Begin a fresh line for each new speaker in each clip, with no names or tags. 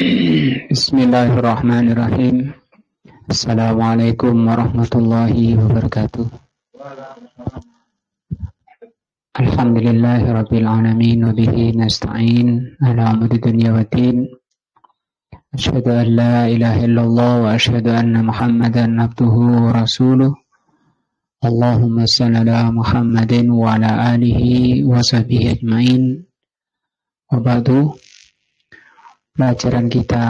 Bismillahirrahmanirrahim. Assalamualaikum warahmatullahi wabarakatuh. Alhamdulillahirabbil alamin wa bihi nasta'in ala umuri dunya waddin. Asyhadu an la ilaha illallah wa asyhadu anna Muhammadan abduhu wa rasuluh. Allahumma shalli ala Muhammadin wa ala alihi wa sahbihi ajmain. Wa ba'du. Pelajaran kita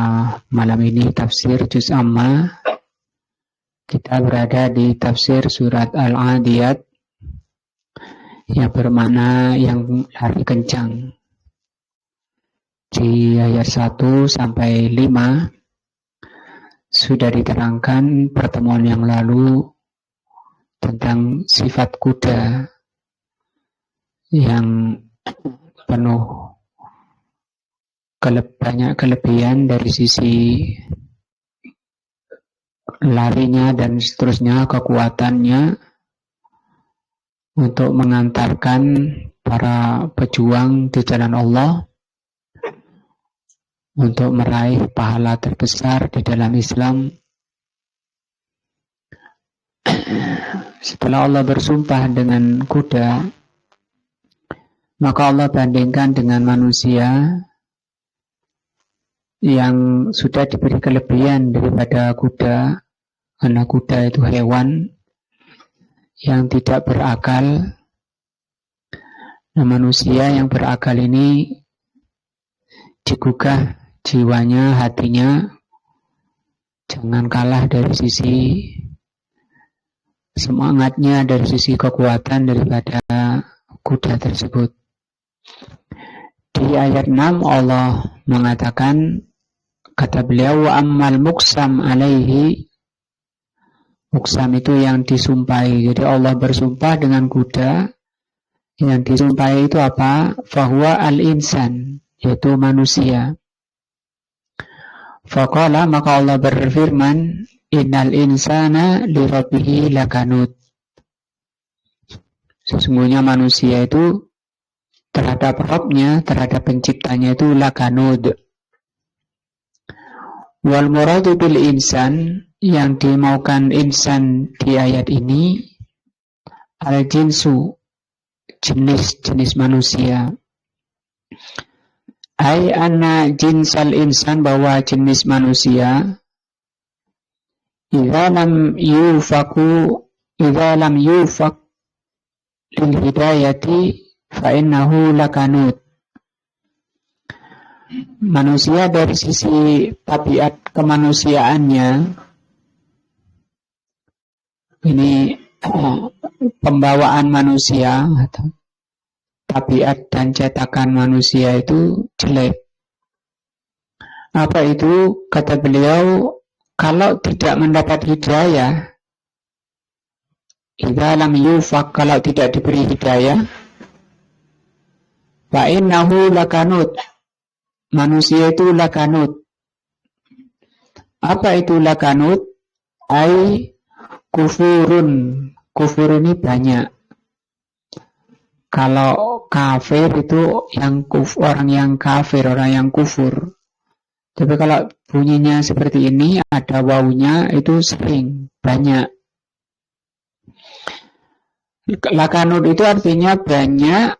malam ini tafsir juz amma. Kita berada di tafsir surat Al-Adiyat yang bermakna yang lari kencang. Di ayat 1 sampai 5 sudah diterangkan pertemuan yang lalu tentang sifat kuda yang penuh banyak kelebihan dari sisi larinya dan seterusnya, kekuatannya untuk mengantarkan para pejuang di jalan Allah untuk meraih pahala terbesar di dalam Islam. Setelah Allah bersumpah dengan kuda, maka Allah bandingkan dengan manusia yang sudah diberi kelebihan daripada kuda, karena kuda itu hewan yang tidak berakal. Nah, manusia yang berakal ini digugah jiwanya, hatinya, jangan kalah dari sisi semangatnya, dari sisi kekuatan daripada kuda tersebut. Di ayat 6 Allah mengatakan, kata beliau, wa ammal muqsam alaihi. Muqsam itu yang disumpahi. Jadi Allah bersumpah dengan kuda. Yang disumpahi itu apa? Fahuwa al-insan, yaitu manusia. Faqala, maka Allah berfirman, innal insana li rabbihi lakanut. Sesungguhnya manusia itu terhadap Rabbnya, terhadap penciptanya itu lakanud. Wal muradu bil insan, yang dimaukan insan di ayat ini al jinsu, jenis manusia. Ai anna jinsal insan, bahwa jenis manusia idza lam yufak lil hidayati fa innahu lakanut. Manusia dari sisi tabiat kemanusiaannya, ini pembawaan manusia atau tabiat dan cetakan manusia itu jelek. Apa itu? Kata beliau, kalau tidak mendapat hidayah, idza lam yufak, kalau tidak diberi hidayah, fa innahu lakanut, manusia itu lakanut. Apa itu lakanut? Ai kufurun. Kufur ini banyak. Kalau kafir itu orang yang kafir, orang yang kufur. Tapi kalau bunyinya seperti ini, ada wawunya, itu sering, banyak. Lakanut itu artinya banyak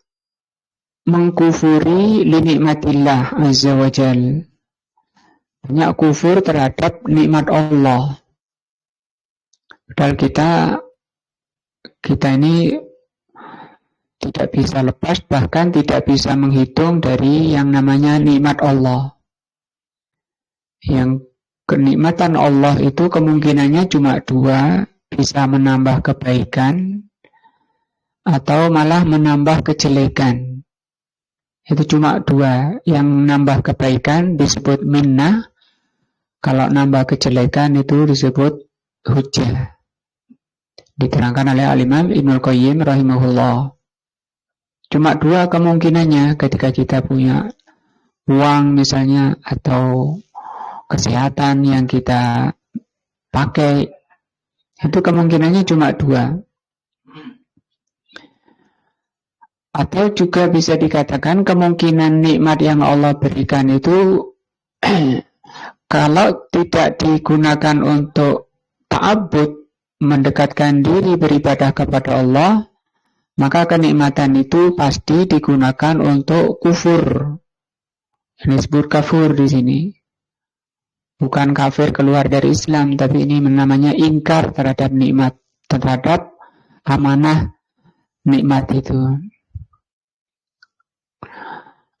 mengkufuri linikmatillah azza wa jal, banyak kufur terhadap nikmat Allah. Padahal kita ini tidak bisa lepas, bahkan tidak bisa menghitung dari yang namanya nikmat Allah. Yang kenikmatan Allah itu kemungkinannya cuma dua, bisa menambah kebaikan atau malah menambah kejelekan. Itu cuma dua. Yang nambah kebaikan disebut minnah, kalau nambah kejelekan itu disebut hujjah. Diterangkan oleh Al-Imam Ibnul Qayyim rahimahullah. Cuma dua kemungkinannya ketika kita punya uang misalnya, atau kesehatan yang kita pakai, itu kemungkinannya cuma dua. Atau juga bisa dikatakan kemungkinan nikmat yang Allah berikan itu kalau tidak digunakan untuk ta'abbud, mendekatkan diri beribadah kepada Allah, maka kenikmatan itu pasti digunakan untuk kufur. Ini disebut kafur di sini. Bukan kafir keluar dari Islam, tapi ini namanya ingkar terhadap nikmat, terhadap amanah nikmat itu.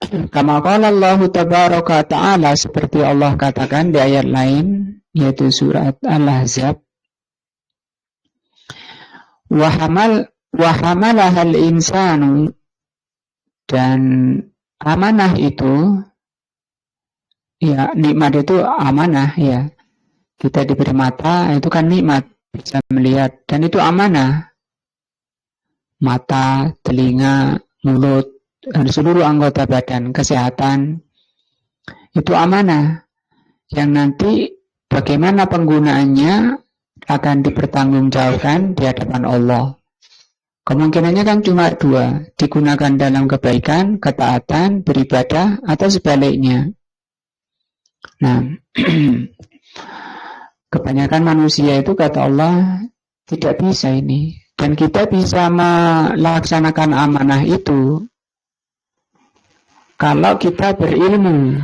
Kama qala Allah tabaraka ta'ala, seperti Allah katakan di ayat lain, yaitu surat Al-Ahzab, wa hamalahal insanu, dan amanah itu, ya nikmat itu amanah, ya kita diberi mata itu kan nikmat, bisa melihat, dan itu amanah. Mata, telinga, mulut, dan seluruh anggota badan, kesehatan itu amanah yang nanti bagaimana penggunaannya akan dipertanggungjawabkan di hadapan Allah. Kemungkinannya kan cuma dua, digunakan dalam kebaikan, ketaatan, beribadah, atau sebaliknya. Nah, kebanyakan manusia itu kata Allah tidak bisa ini, dan kita bisa melaksanakan amanah itu kalau kita berilmu,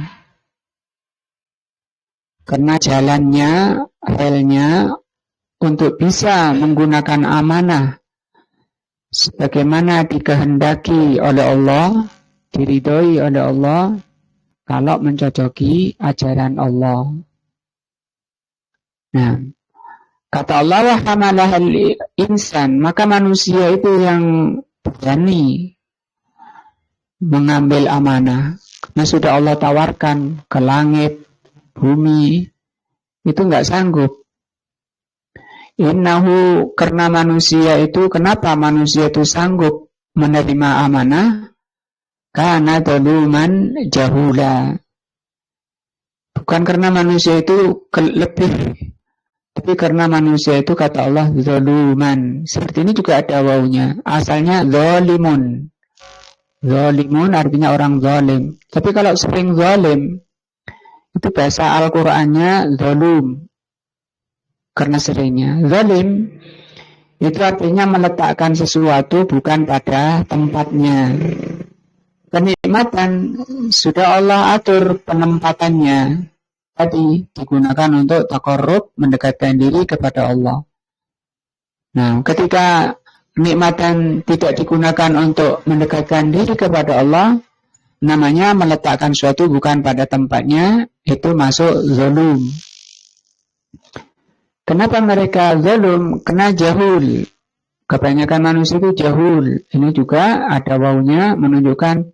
karena jalannya, relnya untuk bisa menggunakan amanah sebagaimana dikehendaki oleh Allah, diridhoi oleh Allah, kalau mencocoki ajaran Allah. Nah, kata Allah, wa hamalahal insan, maka manusia itu yang berani mengambil amanah. Karena sudah Allah tawarkan ke langit, bumi, itu enggak sanggup. Innahu, karena manusia itu, kenapa manusia itu sanggup menerima amanah? Karena zaluman jahula. Bukan karena manusia itu lebih, tapi karena manusia itu kata Allah zaluman. Seperti ini juga ada wawunya. Asalnya zalimun. Zalimun artinya orang zalim. Tapi kalau sering zalim, itu bahasa Al-Qur'annya zalum. Karena seringnya. Zalim itu artinya meletakkan sesuatu bukan pada tempatnya. Kenikmatan sudah Allah atur penempatannya. Tadi digunakan untuk taqarrub, mendekatkan diri kepada Allah. Nah, ketika kenikmatan tidak digunakan untuk mendekatkan diri kepada Allah, namanya meletakkan suatu bukan pada tempatnya, itu masuk zalum. Kenapa mereka zalum? Karena jahul. Kebanyakan manusia itu jahul. Ini juga ada wawunya menunjukkan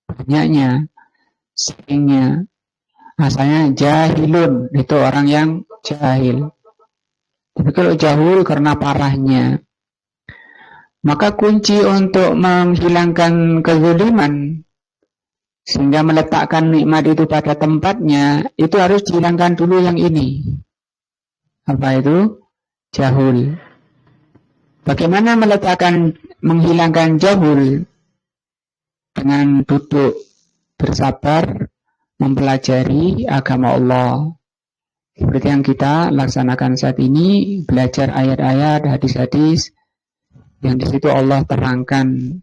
banyaknya, seringnya. Asalnya jahilun, itu orang yang jahil. Tapi kalau jahul karena parahnya. Maka kunci untuk menghilangkan kezaliman, sehingga meletakkan nikmat itu pada tempatnya, itu harus dihilangkan dulu yang ini. Apa itu? Jahul. Bagaimana menghilangkan jahul? Dengan duduk bersabar mempelajari agama Allah. Seperti yang kita laksanakan saat ini, belajar ayat-ayat, hadis-hadis yang di situ Allah terangkan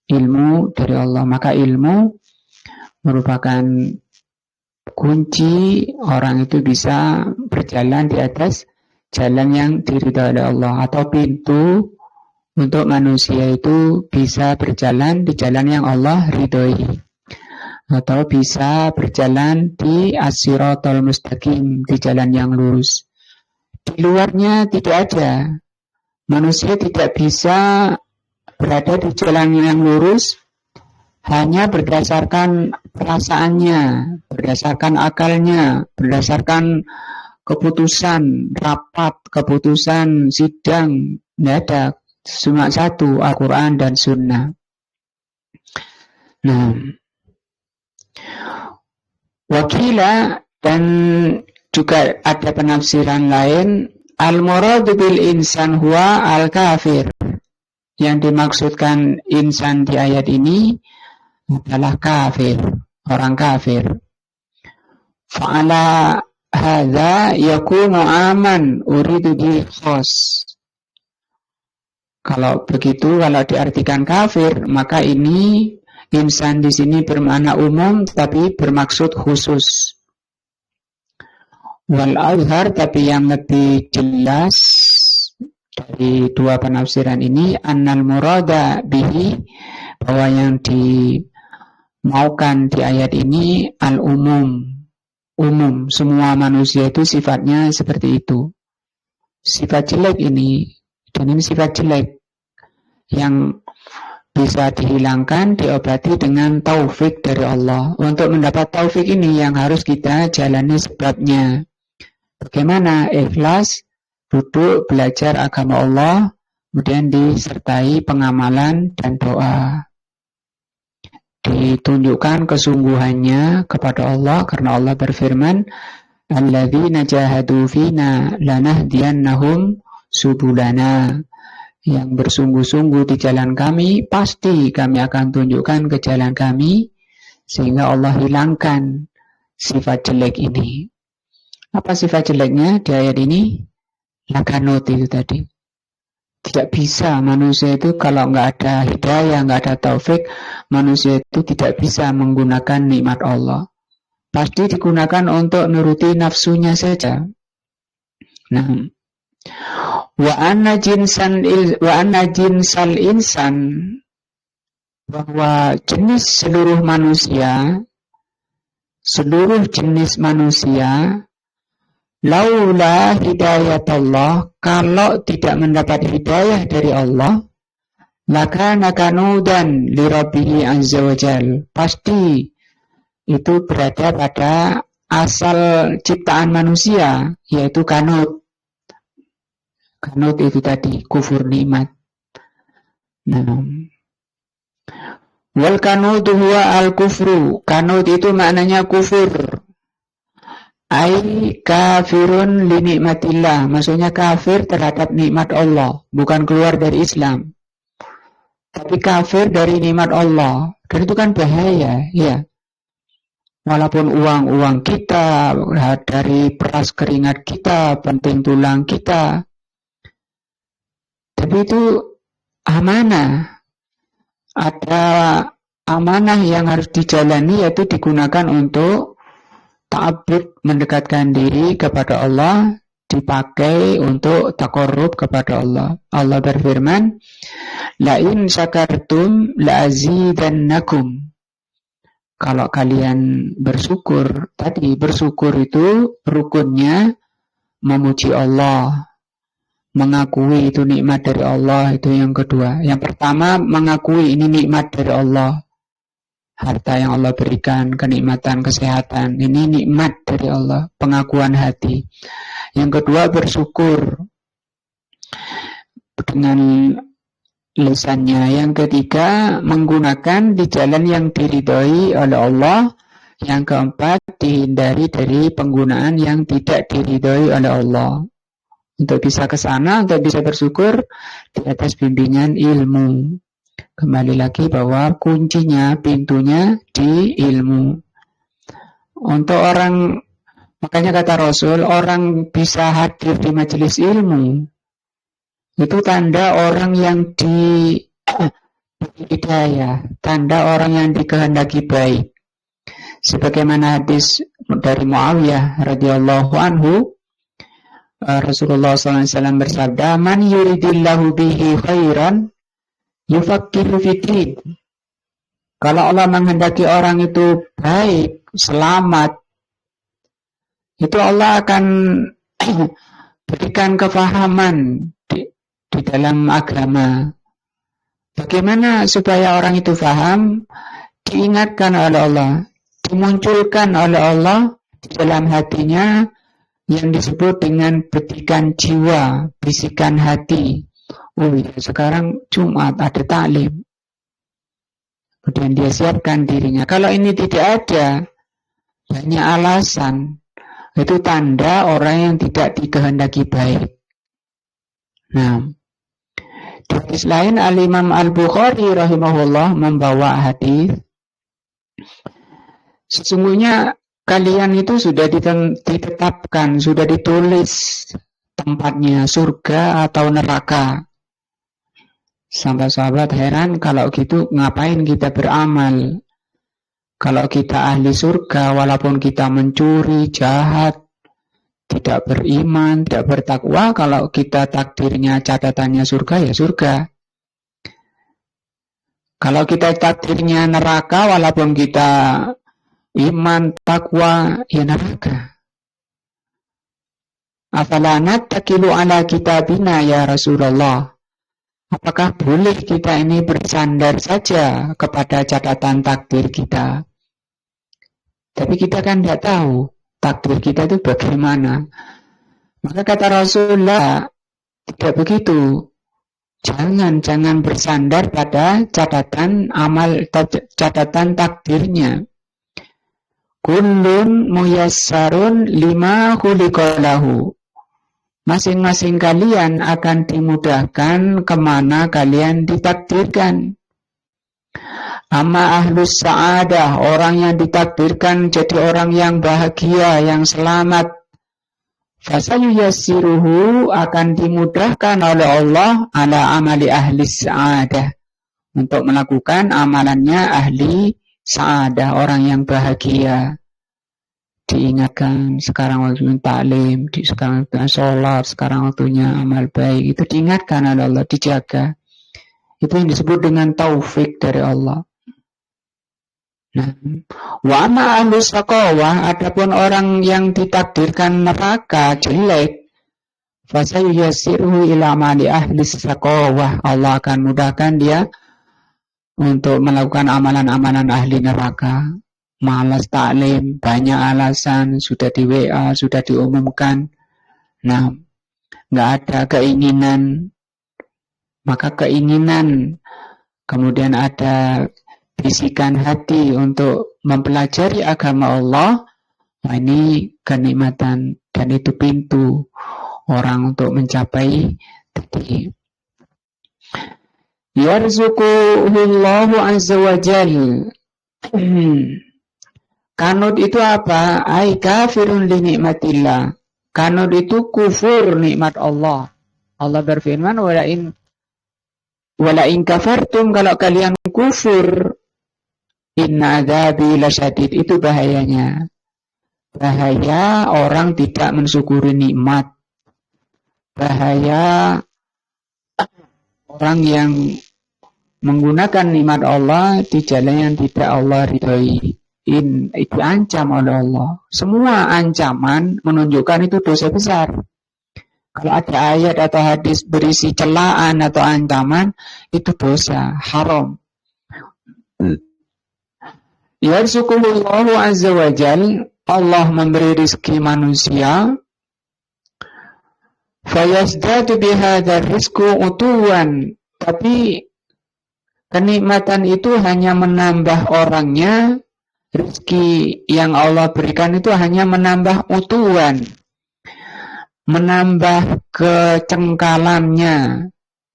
ilmu dari Allah. Maka ilmu merupakan kunci orang itu bisa berjalan di atas jalan yang diridhai oleh Allah, atau pintu untuk manusia itu bisa berjalan di jalan yang Allah ridhoi, atau bisa berjalan di as-siratal mustaqim, di jalan yang lurus. Di luarnya tidak ada. Manusia tidak bisa berada di jalan yang lurus hanya berdasarkan perasaannya, berdasarkan akalnya, berdasarkan keputusan rapat, keputusan sidang. Tidak ada. Cuma satu, Al-Quran dan Sunnah. Nah, wakila, dan juga ada penafsiran lain, al-muradu bil insan huwa al-kafir. Yang dimaksudkan insan di ayat ini adalah kafir, orang kafir. Fa'ala hadza yakunu aman uridu bi khos. Kalau begitu, kalau diartikan kafir, maka ini insan di sini bermakna umum tapi bermaksud khusus. Wal azhar, tapi yang lebih jelas dari dua penafsiran ini, annal murada bihi, bahwa yang dimaukan di ayat ini al umum, semua manusia itu sifatnya seperti itu. Sifat jelek ini, dan ini sifat jelek yang bisa dihilangkan, diobati dengan taufik dari Allah. Untuk mendapat taufik ini yang harus kita jalani sebabnya. Bagaimana? Ikhlas, duduk, belajar agama Allah, kemudian disertai pengamalan dan doa. Ditunjukkan kesungguhannya kepada Allah, karena Allah berfirman, alladzina jahadu fina lanahdiyannahum subulana. Yang bersungguh-sungguh di jalan kami, pasti kami akan tunjukkan ke jalan kami, sehingga Allah hilangkan sifat jelek ini. Apa sifat jeleknya di ayat ini? Lakanut itu tadi. Tidak bisa manusia itu kalau nggak ada hidayah, nggak ada taufik, manusia itu tidak bisa menggunakan nikmat Allah. Pasti digunakan untuk nuruti nafsunya saja. Nah, wa anna jinsal insan, bahwa jenis seluruh manusia, seluruh jenis manusia, laula hidayat Allah, kalau tidak mendapat hidayah dari Allah, lakana kanudan li Rabbihi azza wa jal, pasti itu berada pada asal ciptaan manusia, yaitu kanut. Kanut itu tadi, kufur nikmat. Nah, wal kanutu huwa al kufru, kanut itu maknanya kufur. Ai kafirun li nikmatillah, maksudnya kafir terhadap nikmat Allah, bukan keluar dari Islam, tapi kafir dari nikmat Allah. Dan itu kan bahaya, ya. Walaupun uang kita, dari peras keringat kita, penting tulang kita, tapi itu amanah. Ada amanah yang harus dijalani, yaitu digunakan untuk ta'abbud, mendekatkan diri kepada Allah, dipakai untuk taqarrub kepada Allah. Allah berfirman, la in syakartum la azidannakum. Kalau kalian bersyukur, tadi bersyukur itu rukunnya memuji Allah, mengakui itu nikmat dari Allah, itu yang kedua. Yang pertama, mengakui ini nikmat dari Allah. Harta yang Allah berikan, kenikmatan, kesehatan, ini nikmat dari Allah, pengakuan hati. Yang kedua, bersyukur dengan lisannya. Yang ketiga, menggunakan di jalan yang diridhoi oleh Allah. Yang keempat, dihindari dari penggunaan yang tidak diridhoi oleh Allah. Untuk bisa ke sana, untuk bisa bersyukur di atas bimbingan ilmu. Kembali lagi bahwa kuncinya, pintunya di ilmu. Untuk orang, makanya kata Rasul, orang bisa hadir di majelis ilmu, itu tanda orang yang hidayah, tanda orang yang dikehendaki baik. Sebagaimana hadis dari Muawiyah radhiyallahu anhu, Rasulullah SAW bersabda, man yuridillahu bihi khairan yufaqihu fiddin. Kalau Allah menghendaki orang itu baik, selamat, itu Allah akan berikan kefahaman di dalam agama. Bagaimana supaya orang itu paham? Diingatkan oleh Allah, dimunculkan oleh Allah di dalam hatinya yang disebut dengan betikan jiwa, bisikan hati. Oh ya, sekarang Jumat ada taklim. Kemudian dia siapkan dirinya. Kalau ini tidak ada, hanya alasan, itu tanda orang yang tidak dikehendaki baik. Nah, di hadis lain Al-Imam Al-Bukhari rahimahullah membawa hadis, sesungguhnya kalian itu sudah ditetapkan, sudah ditulis tempatnya surga atau neraka. Sampai sahabat heran, kalau gitu ngapain kita beramal? Kalau kita ahli surga, walaupun kita mencuri, jahat, tidak beriman, tidak bertakwa, kalau kita takdirnya catatannya surga, ya surga. Kalau kita takdirnya neraka, walaupun kita iman, takwa, ya neraka. Afala nattakilu ala kitabina ya Rasulullah. Apakah boleh kita ini bersandar saja kepada catatan takdir kita? Tapi kita kan tidak tahu takdir kita itu bagaimana. Maka kata Rasulullah, tidak begitu. Jangan bersandar pada catatan amal, catatan takdirnya. Kullun muyassarun lima khuliqalahu. Masing-masing kalian akan dimudahkan kemana kalian ditakdirkan. Amma ahlus sa'adah, orang yang ditakdirkan jadi orang yang bahagia, yang selamat, fasayuyassiruhu, akan dimudahkan oleh Allah ala amali ahli sa'adah, untuk melakukan amalannya ahli sa'adah, orang yang bahagia. Diingatkan sekarang waktunya taklim, sekarang waktunya sholat, sekarang waktunya amal baik, itu diingatkan oleh Allah, dijaga. Itu yang disebut dengan taufik dari Allah. Nah, wa amma ahlus shaqawah, adapun orang yang ditakdirkan neraka, jelek, fasayuyassiruhu ila amali ahlis shaqawah, Allah akan mudahkan dia untuk melakukan amalan-amalan ahli neraka. Malas taklim, banyak alasan, sudah di WA, sudah diumumkan. Nah, nggak ada keinginan, maka keinginan, kemudian ada bisikan hati untuk mempelajari agama Allah. Nah, ini kenikmatan, dan itu pintu orang untuk mencapai tadi. Yarzuquhullahu azza wa jalla. Kanut itu apa? Ai kafirun li nikmatillah. Kanut itu kufur nikmat Allah. Allah berfirman, wala in kafartum, kalau kalian kufur, inna adzabi lasyadid. Itu bahayanya. Bahaya orang tidak mensyukuri nikmat. Bahaya orang yang menggunakan nikmat Allah di jalan yang tidak Allah ridhoi. Itu ancam oleh Allah. Semua ancaman menunjukkan itu dosa besar. Kalau ada ayat atau hadis berisi celaan atau ancaman, itu dosa, haram. Yarzuqullahu azza wa jal, Allah memberi rezeki manusia, fayazdadu bihadzal rizqu utuwan, tapi kenikmatan itu hanya menambah orangnya. Rezeki yang Allah berikan itu hanya menambah utuhan, menambah kecengkalannya.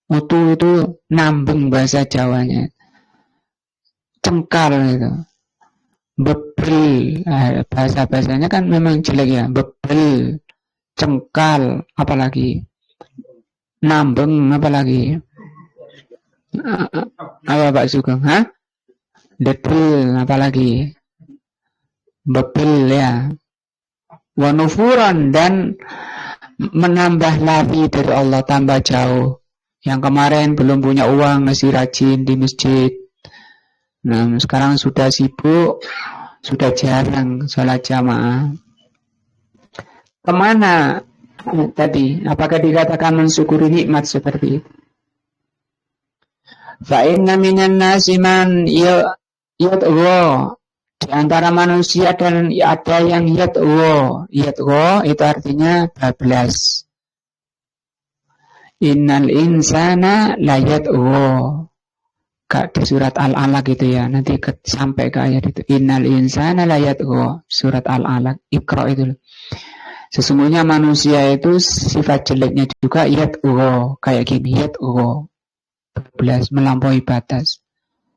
Utuh itu nambeng bahasa Jawanya, cengkal itu, bebel, bahasa-bahasanya kan memang jelek ya, bebel, cengkal, apalagi nambeng, apalagi apa Pak Sugeng, dedel, apalagi bebel ya, wanufuran, dan menambah lari dari Allah, tambah jauh. Yang kemarin belum punya uang masih rajin di masjid, nah sekarang sudah sibuk, sudah jarang sholat jamaah. Kemana tadi? Apakah dikatakan mensyukuri nikmat seperti itu? Fa inna minan nasi man yad'u, di antara manusia dan ada yang yad'u itu artinya bablas. Innal insana la yad'u, di surat Al-Alaq gitu ya, nanti sampai ke ayat itu. Innal insana la yad'u, surat Al-Alaq, Iqra itu. Sesungguhnya manusia itu sifat jeleknya juga yad'u, kayak gini, yad'u, bablas, melampaui batas.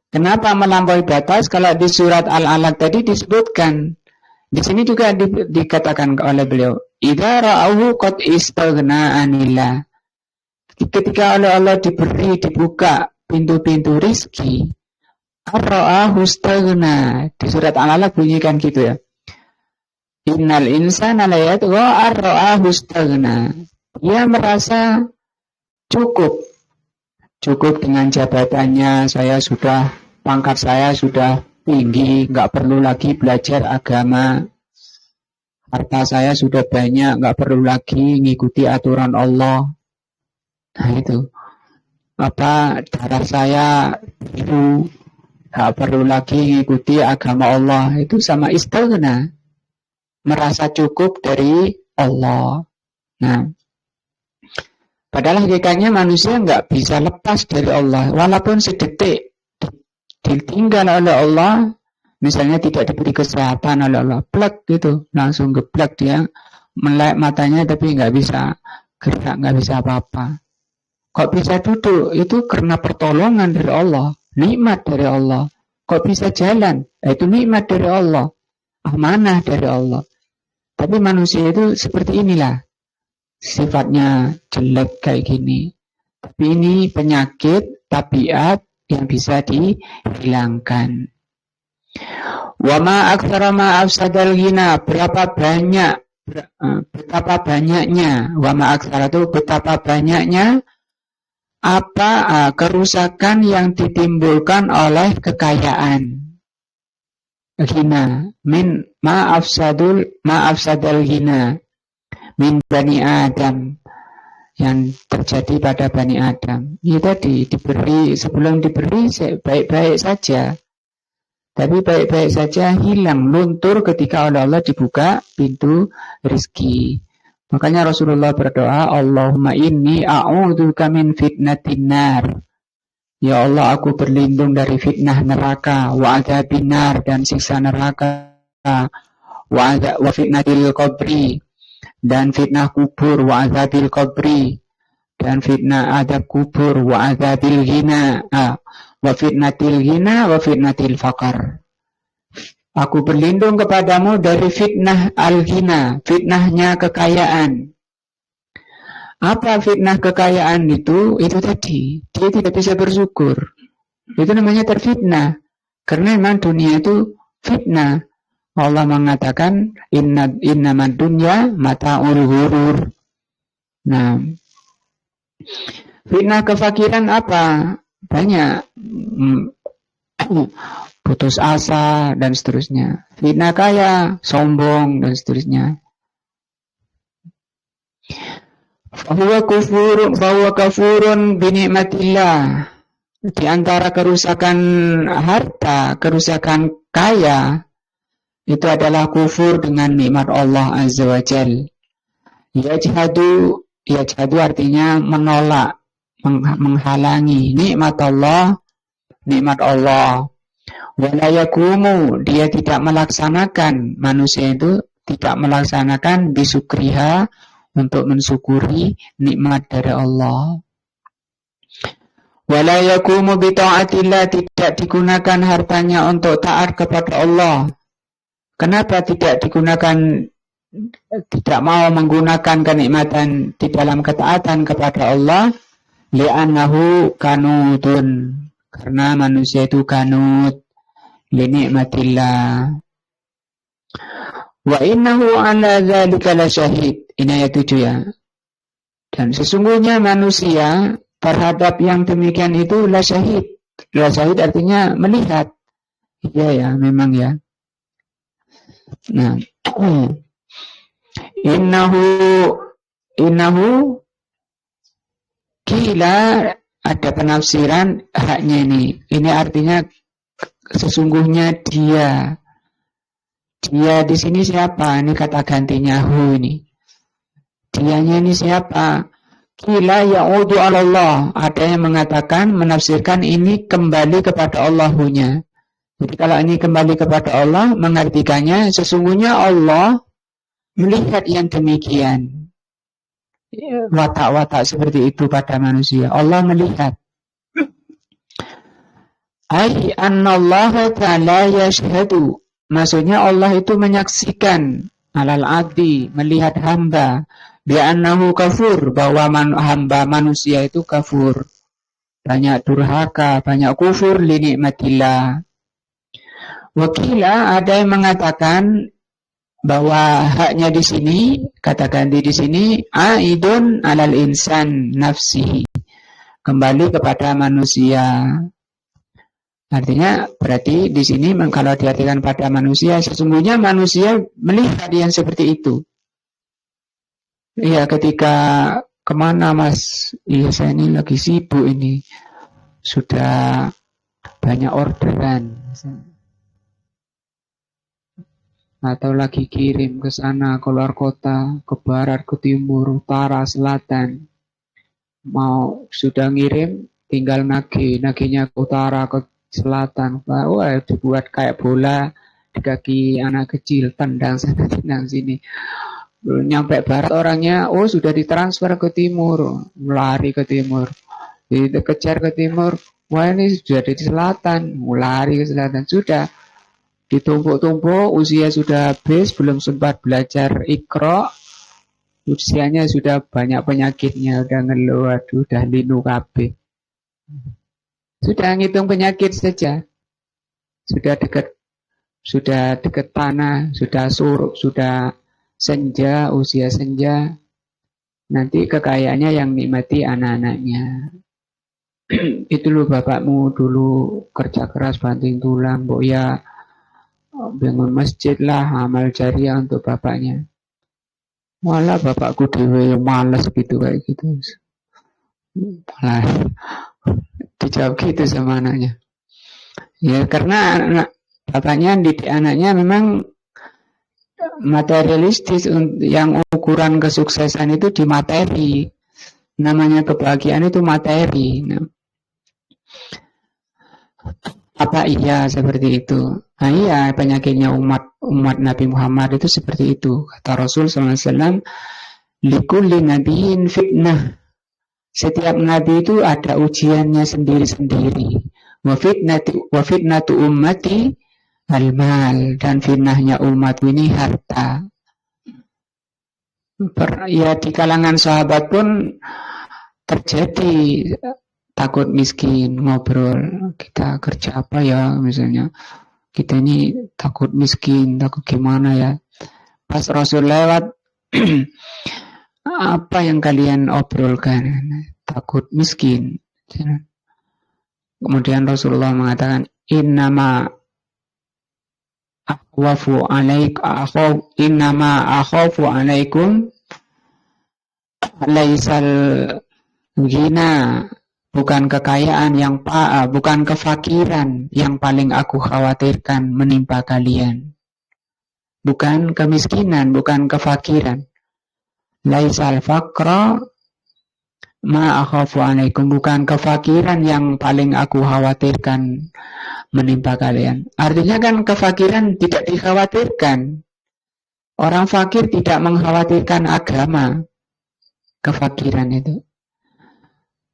Kenapa melampaui batas? Kalau di surat Al-Alaq tadi disebutkan Di sini juga dikatakan oleh beliau, idza ra'ahu qad istaghna anillah. Ketika oleh Allah dibuka pintu-pintu rizki, ar-ra'ahu istaghna. Di surat Al-Alaq bunyikan gitu ya. Innal insana la yatgha ar-ra'ahu istaghna. Dia merasa cukup dengan jabatannya, pangkat saya sudah tinggi, nggak perlu lagi belajar agama, harta saya sudah banyak, nggak perlu lagi ngikuti aturan Allah. Nah itu, darah saya biru, nggak perlu lagi ngikuti agama Allah. Itu sama istighna, merasa cukup dari Allah. Nah, padahal hakikatnya manusia nggak bisa lepas dari Allah, walaupun sedetik ditinggal oleh Allah, misalnya tidak diberi kesehatan oleh Allah, plek gitu, langsung geblek dia, melek matanya tapi nggak bisa gerak, nggak bisa apa-apa. Kok bisa duduk? Itu karena pertolongan dari Allah, nikmat dari Allah. Kok bisa jalan? Itu nikmat dari Allah, amanah dari Allah. Tapi manusia itu seperti inilah, sifatnya jelek kayak gini. Tapi ini penyakit tabiat yang bisa dihilangkan. Wa ma aktsara ma afsadal ghina, betapa banyaknya, wa ma aktsara itu betapa banyaknya kerusakan yang ditimbulkan oleh kekayaan. Ghina min ma afsadal ghina min bani Adam, yang terjadi pada Bani Adam. Ini tadi sebelum diberi baik-baik saja, tapi baik-baik saja hilang, luntur ketika oleh Allah dibuka pintu rizki. Makanya Rasulullah berdoa, Allahumma inni a'udzubika min fitnatin nar. Ya Allah, aku berlindung dari fitnah neraka, wa adzabin nar, dan siksa neraka, wa fitnatil qabri, dan fitnah kubur, wa azabil qabri, dan fitnah adab kubur, wa azabil ghina, wa fitnatil ghina, wa fitnatil faqar. Aku berlindung kepadamu dari fitnah al-ghina, fitnahnya kekayaan. Apa fitnah kekayaan itu? Itu tadi, dia tidak bisa bersyukur. Itu namanya terfitnah. Karena memang dunia itu fitnah. Allah mengatakan innamad dunya mata'ul ghurur. Nah, fitnah kefakiran apa? Banyak, putus asa dan seterusnya. Fitnah kaya, sombong dan seterusnya. Fahuwa kafurun binikmatillah. Di antara kerusakan harta, kerusakan kaya, itu adalah kufur dengan nikmat Allah Azza wa Jal. Yajhadu artinya menolak, menghalangi nikmat Allah. Wala yakumu, dia tidak melaksanakan, manusia itu tidak melaksanakan bisukriha, untuk mensyukuri nikmat dari Allah. Wala yakumu bita'atillah, tidak digunakan hartanya untuk taat kepada Allah. Kenapa tidak mau menggunakan kenikmatan di dalam ketaatan kepada Allah? Li'annahu kanutun, karena manusia itu kanut li nikmatillah. Wa innahu ala dzalika lasyahid. Ini ayat 7 ya. Dan sesungguhnya manusia terhadap yang demikian itu lasyahid. Lasyahid artinya melihat. Iya ya, memang ya. Nah, innahu kila, ada penafsiran haknya ini. Ini artinya sesungguhnya dia di sini siapa? Ini kata gantinya hu ini. Dianya ini siapa? Kila ya'udu ala Allah. Ada yang mengatakan, menafsirkan ini kembali kepada Allahunya. Jadi kalau ini kembali kepada Allah, mengartikannya sesungguhnya Allah melihat yang demikian. Watak-watak seperti itu pada manusia. Allah melihat. Ai annallaha ta'ala yashhadu. Maksudnya Allah itu menyaksikan alal abdi, melihat hamba, bi'annahu kafur, bahwa hamba manusia itu kafur, banyak durhaka, banyak kufur li nikmatillah. Wakila, ada yang mengatakan bahwa haknya di sini, kata ganti di sini, aidun alal insan nafsihi, kembali kepada manusia. Artinya berarti di sini kalau diartikan pada manusia, sesungguhnya manusia melihat yang seperti itu. Iya, ketika kemana Mas? Iya, saya ini lagi sibuk ini, sudah banyak orderan, atau lagi kirim ke sana, ke luar kota, ke barat, ke timur, utara, selatan. Mau sudah ngirim, tinggal naginya ke utara, ke selatan. Wah, dibuat kayak bola di kaki anak kecil, tendang sana, tendang sini. Belum nyampe barat orangnya, oh sudah ditransfer ke timur, lari ke timur. Dikejar ke timur, wah ini sudah di selatan, lari ke selatan. Sudah ditumpuk-tumpuk, usia sudah habis, belum sempat belajar Iqra, usianya sudah banyak penyakitnya, udah ngeluh, aduh, udah linu kabeh. Sudah ngitung penyakit saja, sudah dekat tanah, sudah surut, sudah senja, usia senja. Nanti kekayaannya yang nikmati anak-anaknya. Itu loh bapakmu dulu kerja keras banting tulang, mbok ya bangun masjid lah, amal jariah untuk bapaknya. Malah bapakku dewe males gitu kayak gitu. Malah dijawab gitu sama anaknya. Ya karena bapaknya didik anaknya memang materialistis, yang ukuran kesuksesan itu di materi. Namanya kebahagiaan itu materi. Nah, apa iya seperti itu? Nah iya, penyakitnya umat Nabi Muhammad itu seperti itu. Kata Rasul SAW, likulli nabiyin fitnah. Setiap nabi itu ada ujiannya sendiri-sendiri. Wa fitnatu ummati al-mal, dan fitnahnya umat ini harta. Ya di kalangan sahabat pun terjadi takut miskin, ngobrol, kita kerja apa ya, misalnya kita ini takut miskin, takut gimana ya. Pas Rasul lewat, apa yang kalian obrolkan? Takut miskin. Kemudian Rasulullah mengatakan, innama akhafu alaikum laisal ghina, bukan kekayaan bukan kefakiran yang paling aku khawatirkan menimpa kalian. Bukan kemiskinan, bukan kefakiran. Laisal faqra ma akhafu alaikum, bukan kefakiran yang paling aku khawatirkan menimpa kalian. Artinya kan kefakiran tidak dikhawatirkan. Orang fakir tidak mengkhawatirkan agama, kefakiran itu.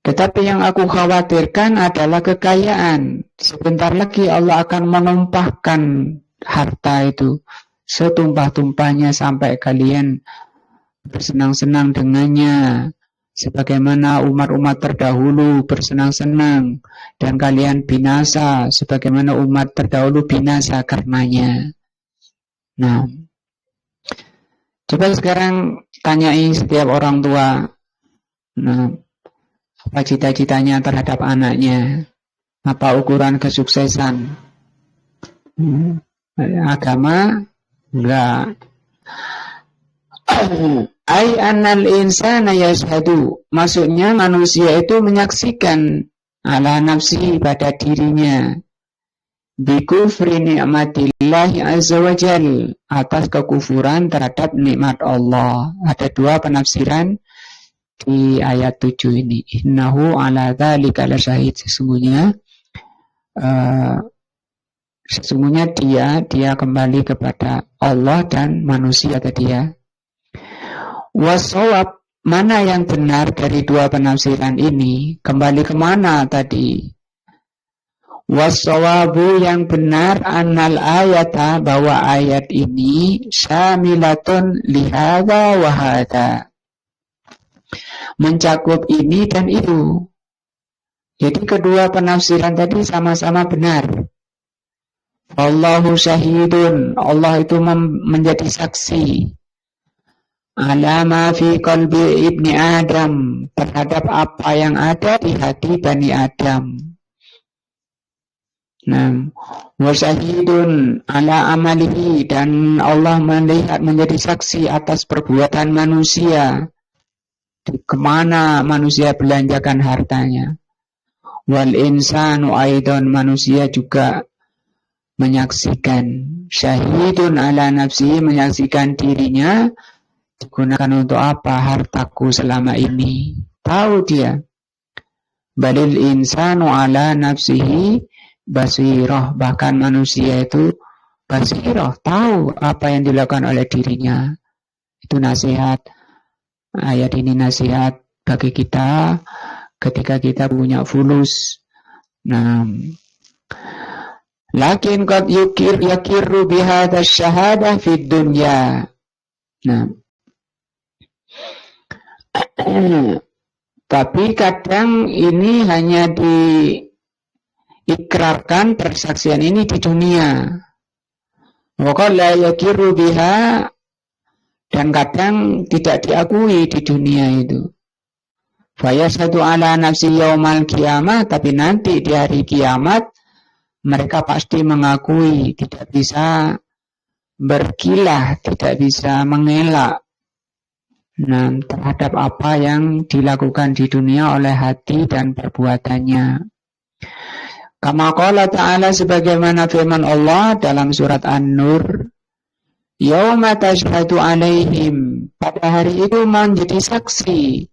Tetapi yang aku khawatirkan adalah kekayaan. Sebentar lagi Allah akan menumpahkan harta itu setumpah-tumpahnya sampai kalian bersenang-senang dengannya, sebagaimana umat-umat terdahulu bersenang-senang, dan kalian binasa sebagaimana umat terdahulu binasa karenanya. Nah, coba sekarang tanyai setiap orang tua, nah, apa cita-citanya terhadap anaknya, apa ukuran kesuksesan. Agama enggak. Ai annal insana yashhadu, maksudnya manusia itu menyaksikan ala nafsi, pada dirinya, bikufri ni'matillahi azza wa jal, atas kekufuran terhadap nikmat Allah. Ada dua penafsiran di ayat 7 ini. Innahu ala dzalika lasyahid, sesungguhnya dia kembali kepada Allah dan manusia tadi ya. Wasawab, mana yang benar dari dua penafsiran ini? Kembali kemana tadi? Wassawabu yang benar annal ayata bahwa ayat ini syamilatun lihada wa hada, mencakup ini dan itu. Jadi kedua penafsiran tadi sama-sama benar. Allahu syahidun, Allah itu menjadi saksi ala ma fi qalbi ibni Adam, terhadap apa yang ada di hati Bani Adam. Nah, wa syahidun ala amalihi, dan Allah melihat menjadi saksi atas perbuatan manusia, di kemana manusia belanjakan hartanya. Wal insanu aidan, manusia juga menyaksikan. Syahidun ala nafsihi, menyaksikan dirinya, digunakan untuk apa hartaku selama ini. Tahu dia. Balil insanu ala nafsihi basirah, bahkan manusia itu basirah, tahu apa yang dilakukan oleh dirinya. Itu nasihat. Ayat ini nasihat bagi kita ketika kita punya fulus. Nah, lakin qad yakirru bihadha syahadah fid dunya. Nah, tapi kadang ini hanya diikrarkan persaksian ini di dunia. Wa qad la yakirru biha, dan kadang tidak diakui di dunia itu. Fayasadu ala nafsi yaumal qiyamah, tapi nanti di hari kiamat mereka pasti mengakui, tidak bisa berkilah, tidak bisa mengelak terhadap apa yang dilakukan di dunia oleh hati dan perbuatannya. Kama qala ta'ala, sebagaimana firman Allah dalam surat An-Nur, yauma tashhadu alaihim, pada hari itu menjadi saksi,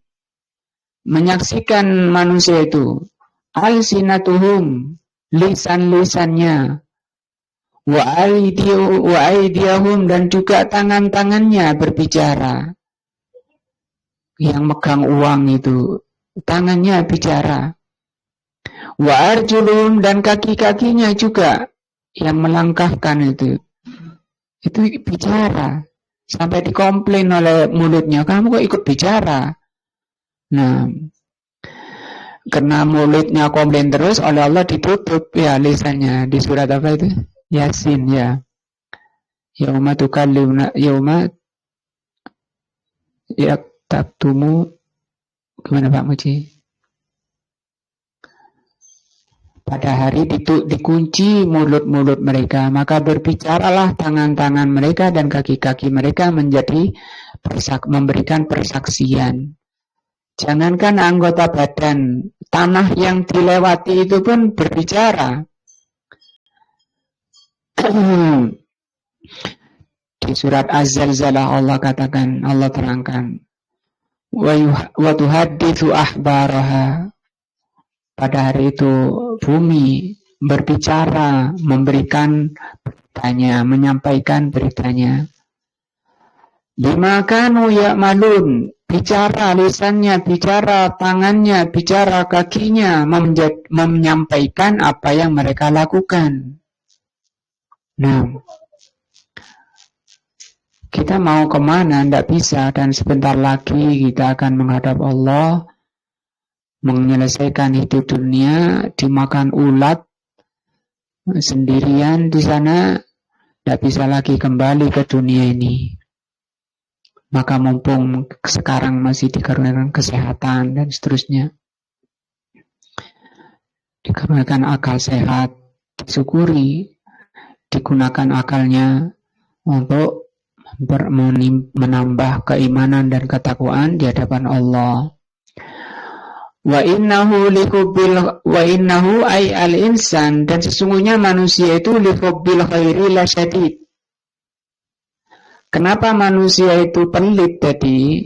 menyaksikan manusia itu, alsinatuhum, lisan-lisannya, wa aydiyahum, dan juga tangan-tangannya berbicara. Yang megang uang itu tangannya bicara. Wa arjulum, dan kaki-kakinya juga yang melangkahkan itu bicara. Sampai dikomplain oleh mulutnya, kamu kok ikut bicara? Nah, karena mulutnya komplain terus, oleh Allah ditutup ya lisannya. Di surat apa itu? Yasin ya. Yauma tukallimuna yauma yaktumu, gimana Pak Muji? Pada hari dikunci mulut-mulut mereka, maka berbicaralah tangan-tangan mereka dan kaki-kaki mereka menjadi memberikan persaksian. Jangankan anggota badan, tanah yang dilewati itu pun berbicara. Di surat Az-Zalzalah Allah katakan, Allah terangkan, wa tuhadditsu ahbaraha, pada hari itu bumi berbicara, memberikan beritanya, menyampaikan beritanya. Bima kanu ya'malun, bicara lisannya, bicara tangannya, bicara kakinya, menyampaikan apa yang mereka lakukan. Nah, kita mau kemana? Tidak bisa, dan sebentar lagi kita akan menghadap Allah, menyelesaikan hidup dunia, dimakan ulat sendirian di sana, tidak bisa lagi kembali ke dunia ini. Maka mumpung sekarang masih dikaruniakan kesehatan dan seterusnya, dikaruniakan akal sehat, disyukuri, digunakan akalnya untuk menambah keimanan dan ketakwaan di hadapan Allah. Wa innahu ay al-insan, dan sesungguhnya manusia itu lihubbil khairi lasyadid. Kenapa manusia itu pelit tadi?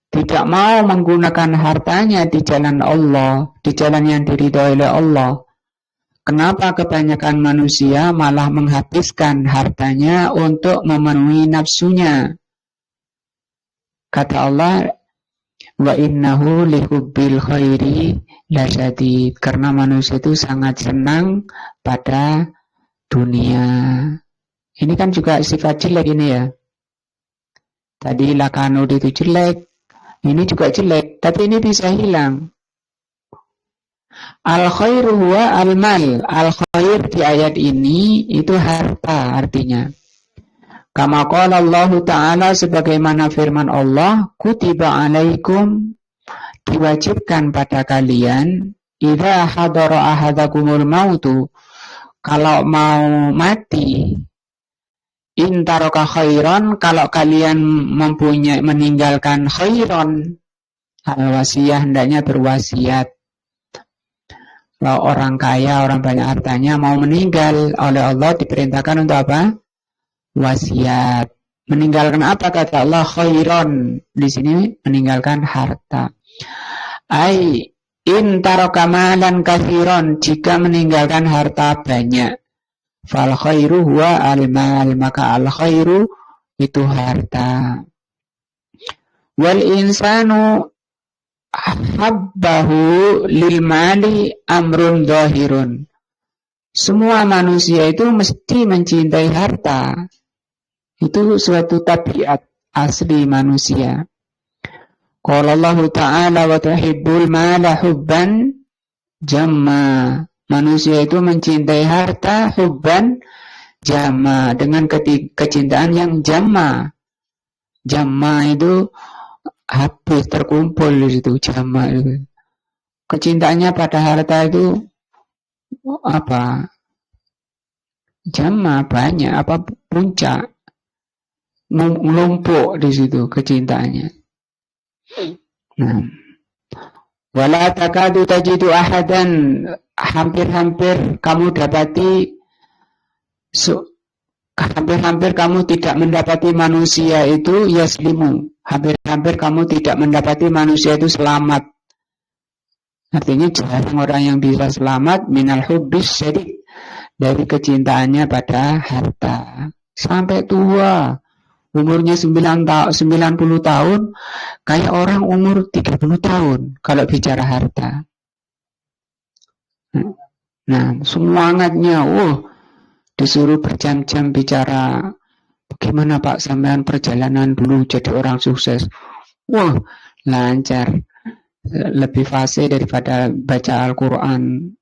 Tidak mau menggunakan hartanya di jalan Allah, di jalan yang diridhoi oleh Allah. Kenapa kebanyakan manusia malah menghabiskan hartanya untuk memenuhi nafsunya? Kata Allah, Wa innahu lihubbil khairi lasyadid. Karena manusia itu sangat senang pada dunia. Ini kan juga sifat jelek ini ya. Tadi lakanud itu jelek, ini juga jelek, tapi ini bisa hilang. Al-khairu huwa al-mal. Al-khair di ayat ini itu harta artinya. Kama qala Allah Ta'ala, sebagaimana firman Allah, kutiba alaikum, diwajibkan pada kalian, idza hadara ahadakumul mautu, kalau mau mati, intaraka khairan, kalau kalian meninggalkan khairan, al-wasiyah, hendaknya berwasiat. Kalau orang kaya, orang banyak hartanya, mau meninggal, oleh Allah diperintahkan untuk apa? Wasiat. Meninggalkan apa kata Allah? Khairan. Di sini meninggalkan harta. Ai in taraka malan katsiran, jika meninggalkan harta banyak. Fal khairu huwa al-mal, maka al khairu itu harta. Wal insanu habbahu lil mali amrun zahirun. Semua manusia itu mesti mencintai harta. Itu suatu tabiat asli manusia. Qala Allah Ta'ala wa tuhibbul mala hubban jamma. Manusia itu mencintai harta hubban jamma, dengan kecintaan yang jamma. Jamma itu habis, terkumpul di situ, jamma itu. Kecintaannya pada harta itu apa? Jamma, banyak, apa, puncak, menumpuk di situ kecintaannya. Nah, wala takadu tajidu ahadan, hampir-hampir kamu dapati, hampir-hampir kamu tidak mendapati manusia itu yaslimu. Hampir-hampir kamu tidak mendapati manusia itu selamat. Artinya jarang orang yang bisa selamat minal hubbis syadid, dari kecintaannya pada harta. Sampai tua, umurnya 90 tahun, kayak orang umur 30 tahun kalau bicara harta. Nah, semangatnya, disuruh berjam-jam bicara, bagaimana Pak sampean perjalanan dulu jadi orang sukses. Lancar. Lebih fasih daripada baca Al-Quran.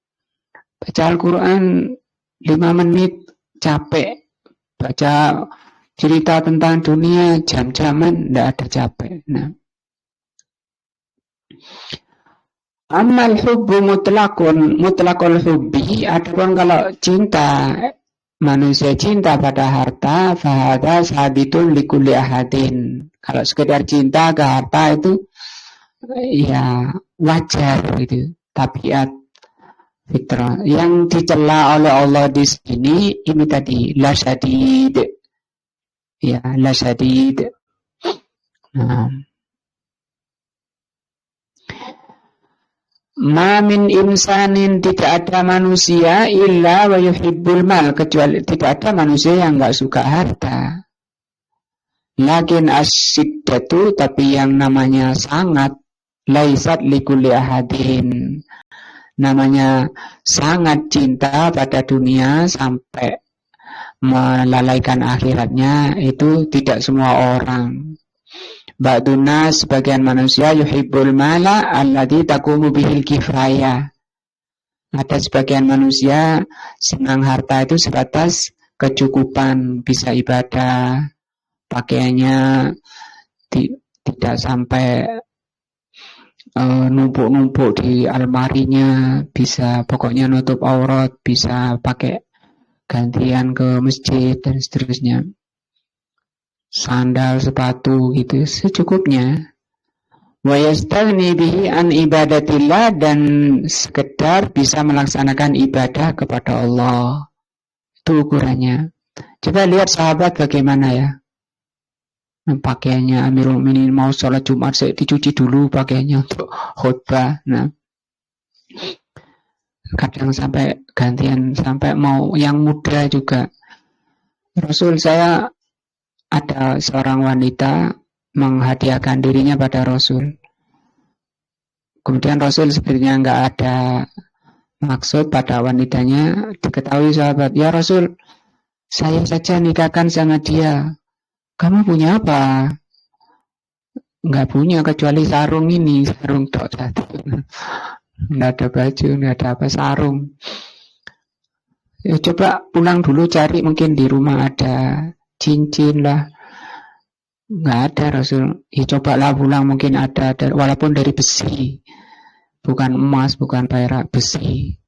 Baca Al-Quran 5 menit capek. Baca cerita tentang dunia jam-jaman tidak ada capek. Nah, amal hubbu mutlaqul hubbi, adapun kalau cinta, manusia cinta pada harta, fahada sabitun likulli ahadin. Kalau sekedar cinta ke harta itu ya wajar, itu tabiat fitrah. Yang dicela oleh Allah di sini ini tadi la syadid. Ya, la syadid. Nah, ma min insanin, tidak ada manusia illa wa yuhibbul mal, kecuali tidak ada manusia yang enggak suka harta. Lakin as-siddatu, tapi yang namanya sangat, laisat likulli ahadin, namanya sangat cinta pada dunia sampai melalaikan akhiratnya, itu tidak semua orang. Ba'duna, sebagian manusia, yuhibbul mala alladhi taqumu bihil kifayah. Ada sebagian manusia senang harta itu sebatas kecukupan, bisa ibadah, pakaiannya tidak sampai numpuk-numpuk di almarinya, bisa pokoknya nutup aurat, bisa pakai gantian ke masjid dan seterusnya, sandal, sepatu gitu secukupnya. Wa yastaghni bihi an ibadatillah, dan sekedar bisa melaksanakan ibadah kepada Allah. Itu ukurannya. Coba lihat sahabat bagaimana ya. Pakaiannya Amirul Mukminin mau sholat Jumat dicuci dulu pakaiannya untuk khutbah. Nah, kadang sampai gantian, sampai mau yang muda juga. Rasul, saya ada seorang wanita menghadiahkan dirinya pada Rasul. Kemudian Rasul sebenarnya nggak ada maksud pada wanitanya. Diketahui sahabat, ya Rasul, saya saja nikahkan sama dia. Kamu punya apa? Nggak punya kecuali sarung ini, sarung tok satu. Nggak ada baju, nggak ada apa, sarung. Ya, coba pulang dulu cari, mungkin di rumah ada cincin lah. Nggak ada Rasul. Ya cobalah pulang, mungkin ada, walaupun dari besi. Bukan emas, bukan perak, besi.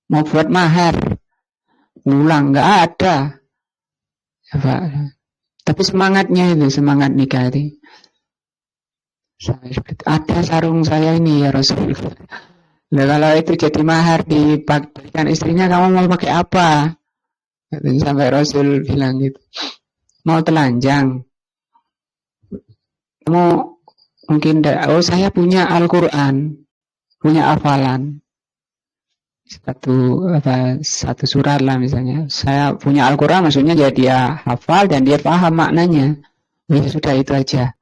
Mau buat mahar, pulang nggak ada. Ya, Pak. Tapi semangatnya itu, semangat nikah itu. Ada sarung saya ini ya Rasul. Nah, kalau itu jadi mahar diberikan istrinya, kamu mau pakai apa? Sampai Rasul bilang gitu. Mau telanjang? Mau mungkin saya punya Al-Quran, punya hafalan. Satu surat lah misalnya. Saya punya Al-Quran, maksudnya ya dia hafal dan dia paham maknanya. Ya sudah, itu aja.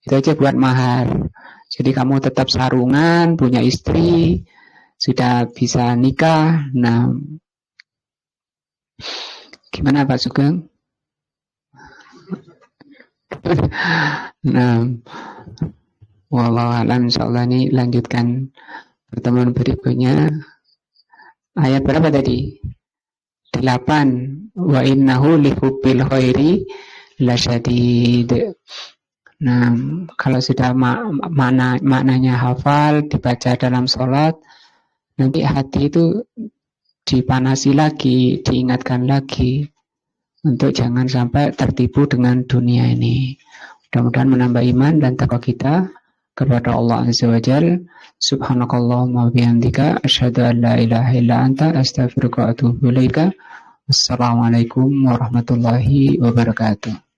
Itu aja buat mahar. Jadi kamu tetap sarungan, punya istri, sudah bisa nikah. Nah, gimana Pak Sugeng? Nah, wallahu a'lam. Insyaallah ini lanjutkan pertemuan berikutnya. Ayat berapa tadi? 8. Wa innahu lihubbil khairi lasyadid. Nah, kalau sudah maknanya hafal, dibaca dalam sholat, nanti hati itu dipanasi lagi, diingatkan lagi untuk jangan sampai tertipu dengan dunia ini. Mudah-mudahan menambah iman dan takwa kita kepada Allah Azza wa Jalla. Subhanakallahumma wa bihamdika asyhadu an la ilaha illa anta astaghfiruka wa atubu ilaika. Wassalamualaikum warahmatullahi wabarakatuh.